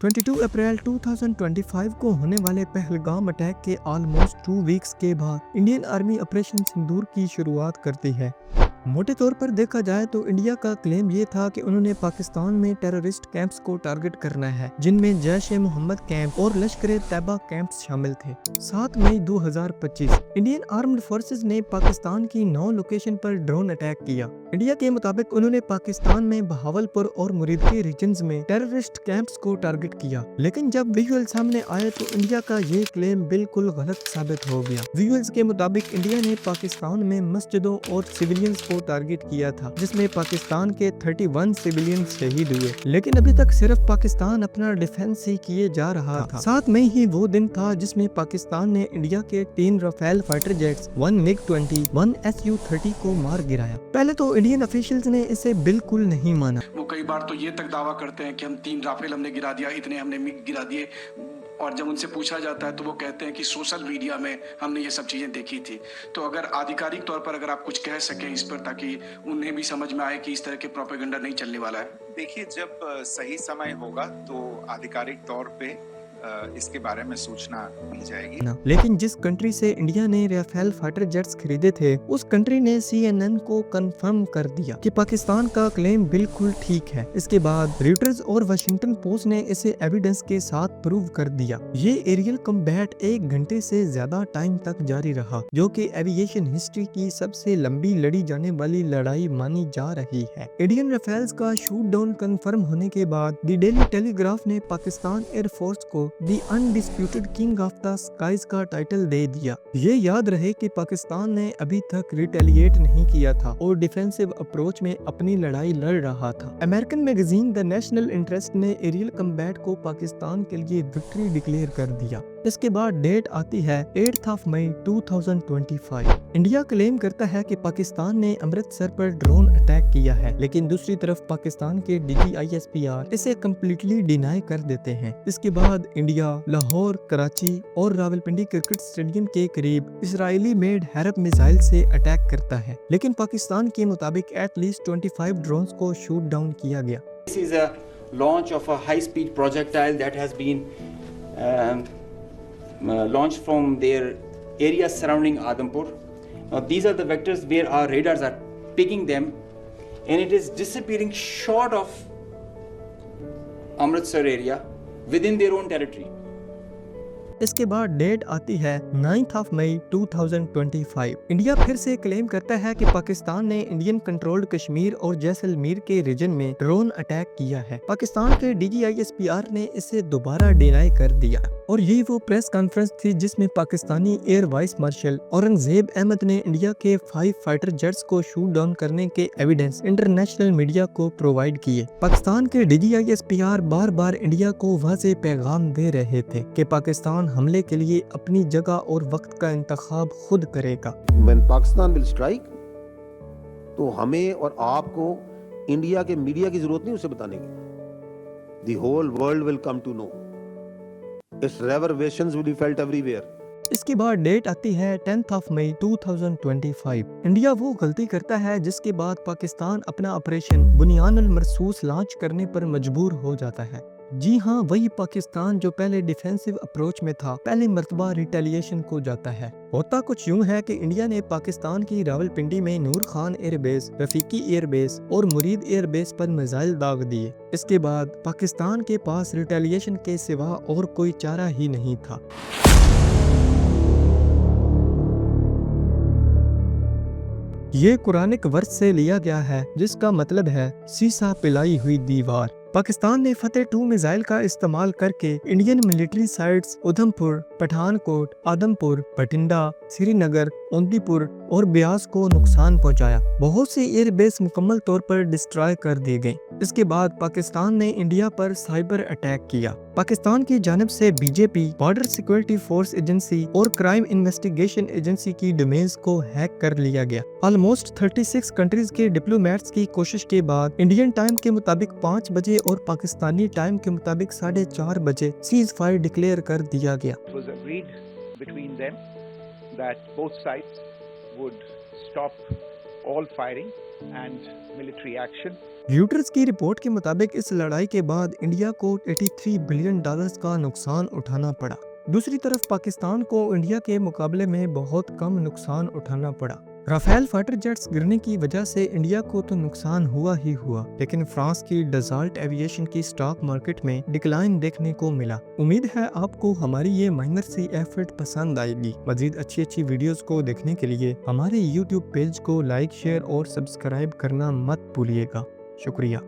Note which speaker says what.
Speaker 1: 22 अप्रैल 2025 को होने वाले पहलगाम अटैक के ऑलमोस्ट 2 वीक्स के बाद इंडियन आर्मी ऑपरेशन सिंदूर की शुरुआत करती है। मोटे तौर पर देखा जाए तो इंडिया का क्लेम ये था कि उन्होंने पाकिस्तान में टेररिस्ट कैंप्स को टारगेट करना है, जिनमें जैश-ए-मोहम्मद कैंप और लश्कर-ए-तैयबा कैंप्स शामिल थे। 7 मई 2025 इंडियन आर्म्ड फोर्सेस ने पाकिस्तान की 9 लोकेशन पर ड्रोन अटैक किया। इंडिया के मुताबिक उन्होंने पाकिस्तान में बहावलपुर और मुरीद के रीजन्स में टेररिस्ट कैंप्स को टारगेट किया, लेकिन जब विजुअल सामने आए तो इंडिया का ये क्लेम बिल्कुल गलत साबित हो गया। विजुअल्स के मुताबिक इंडिया ने पाकिस्तान में मस्जिदों और सिविलियंस को टारगेट किया था, जिसमें पाकिस्तान के 31 सिविलियंस शहीद हुए, लेकिन अभी तक सिर्फ पाकिस्तान अपना डिफेंस ही किए जा रहा था। 7 मई ही वो दिन था जिसमें पाकिस्तान ने इंडिया के 3 राफेल फाइटर जेट्स, 1 मिग-20, 1 SU-30 को मार गिराया। पहले तो इंडियन ऑफिशियल्स ने इसे बिल्कुल नहीं माना।
Speaker 2: वो कई बार तो ये तक दावा करते हैं कि हम 3 राफेल हमने गिरा दिया, इतने हमने मिग गिरा दिए, और जब उनसे पूछा जाता है तो वो कहते हैं कि सोशल मीडिया में हमने ये सब चीज़ें देखी थी। तो अगर आधिकारिक तौर पर अगर आप कुछ कह सकें इस पर, ताकि उन्हें भी समझ में आए कि इस तरह के प्रोपेगेंडा नहीं चलने वाला है।
Speaker 3: देखिए, जब सही समय होगा तो आधिकारिक तौर पे इसके बारे में सूचना दी जाएगी।
Speaker 1: लेकिन जिस कंट्री से इंडिया ने राफेल फाइटर जेट्स खरीदे थे, उस कंट्री ने CNN को कंफर्म कर दिया कि पाकिस्तान का क्लेम बिल्कुल ठीक है। इसके बाद रॉयटर्स और वाशिंगटन पोस्ट ने इसे एविडेंस के साथ प्रूव कर दिया। ये एरियल कॉम्बैट 1 घंटे से ज्यादा टाइम तक जारी रहा, जो कि एविएशन हिस्ट्री की सबसे लंबी लड़ी जाने वाली लड़ाई मानी जा रही है। इंडियन राफेल्स का शूट डाउन कंफर्म होने के बाद द डेली टेलीग्राफ ने पाकिस्तान एयरफोर्स को the undisputed king of the skies का टाइटल दे दिया। ये याद रहे कि पाकिस्तान ने अभी तक रिटेलिएट नहीं किया था और डिफेंसिव अप्रोच में अपनी लड़ाई लड़ रहा था। American magazine the national interest ने एरियल कॉम्बैट को पाकिस्तान के लिए विक्ट्री डिक्लेयर कर दिया। इसके बाद डेट आती है 8 मई 2025। इंडिया क्लेम करता है कि पाकिस्तान ने अमृतसर पर ड्रोन अटैक किया है, लेकिन दूसरी तरफ पाकिस्तान के DGISPR इसे कम्प्लीटली डिनाई कर देते हैं। इसके बाद इंडिया लाहौर, कराची और रावलपिंडी क्रिकेट स्टेडियम के करीब इसराइली मेड हैरप मिसाइल से अटैक करता है, लेकिन पाकिस्तान के मुताबिक एटलीस्ट 25 ड्रोन्स को शूट डाउन किया गया।
Speaker 4: This is a launch of a high-speed projectile that has been launched from their areas surrounding Adampur. These are the vectors where our radars are picking them, and it is disappearing short of Amritsar area within their own territory.
Speaker 1: इसके बाद date आती है 9 मई 2025। India फिर से claim करता है कि पाकिस्तान ने इंडियन कंट्रोल्ड कश्मीर और जैसलमेर के रीजन में ड्रोन अटैक किया है। पाकिस्तान के DGISPR ने इसे दोबारा डिनाई कर दिया, और यही वो प्रेस कॉन्फ्रेंस थी जिसमें Pakistani air vice marshal Aurangzeb Ahmed ने इंडिया के 5 फाइटर जेट्स को शूट डाउन करने के एविडेंस इंटरनेशनल मीडिया को प्रोवाइड किए। पाकिस्तान के DGISPR बार बार इंडिया को वाज़ेह पैगाम दे रहे थे कि पाकिस्तान हमले के लिए अपनी जगह और वक्त का इंतखाब खुद करेगा।
Speaker 5: When Pakistan will strike, तो हमें और आपको इंडिया के मीडिया की जरूरत नहीं उसे बताने की। The whole world will come to know. Its reverberations will be felt everywhere.
Speaker 1: इसके बाद डेट आती है 10 मई 2025। इंडिया वो गलती करता है जिसके बाद पाकिस्तान अपना ऑपरेशन बुनियान अल मरसूस लॉन्च करने पर मजबूर हो जाता है। जी हाँ, वही पाकिस्तान जो पहले डिफेंसिव अप्रोच में था, पहले मर्तबा रिटेलिएशन को जाता है। होता कुछ यूं है कि इंडिया ने पाकिस्तान की रावलपिंडी में नूर खान एयरबेस, रफीकी एयरबेस और मुरीद एयरबेस पर मिसाइल दाग दिए। इसके बाद पाकिस्तान के पास रिटेलिएशन के सिवा और कोई चारा ही नहीं था। ये कुरानिक वर्स से लिया गया है, जिसका मतलब है सीसा पिलाई हुई दीवार। पाकिस्तान ने फतेह 2 मिसाइल का इस्तेमाल करके Indian military sites Udhampur, Pathankot, Adampur, Bathinda, Srinagar, औंदीपुर और ब्यास को नुकसान पहुंचाया। बहुत से एयरबेस मुकम्मल तौर पर डिस्ट्रॉय कर दिए गए। इसके बाद पाकिस्तान ने इंडिया पर साइबर अटैक किया। पाकिस्तान की जानिब से BJP, border security force agency और क्राइम इन्वेस्टिगेशन एजेंसी की डोमेन्स को हैक कर लिया गया। ऑलमोस्ट 36 कंट्रीज के डिप्लोमेट्स की कोशिश के बाद इंडियन टाइम के मुताबिक 5 बजे और पाकिस्तानी टाइम के मुताबिक 4:30 बजे सीज फायर डिक्लेयर कर दिया गया।
Speaker 6: It was agreed between them that both sides would stop all firing and military action
Speaker 1: र्यूटर्स की रिपोर्ट के मुताबिक इस लड़ाई के बाद इंडिया को 83 बिलियन डॉलर्स का नुकसान उठाना पड़ा। दूसरी तरफ पाकिस्तान को इंडिया के मुकाबले में बहुत कम नुकसान उठाना पड़ा। राफेल फाइटर जेट्स गिरने की वजह से इंडिया को तो नुकसान हुआ ही हुआ, लेकिन फ्रांस की डसाल्ट एविएशन की स्टॉक मार्केट में डिक्लाइन देखने को मिला। उम्मीद है आपको हमारी ये माइनर सी एफर्ट पसंद आएगी। मजीद अच्छी वीडियोस को देखने के लिए हमारे YouTube पेज को लाइक, शेयर और सब्सक्राइब करना मत भूलिएगा। शुक्रिया।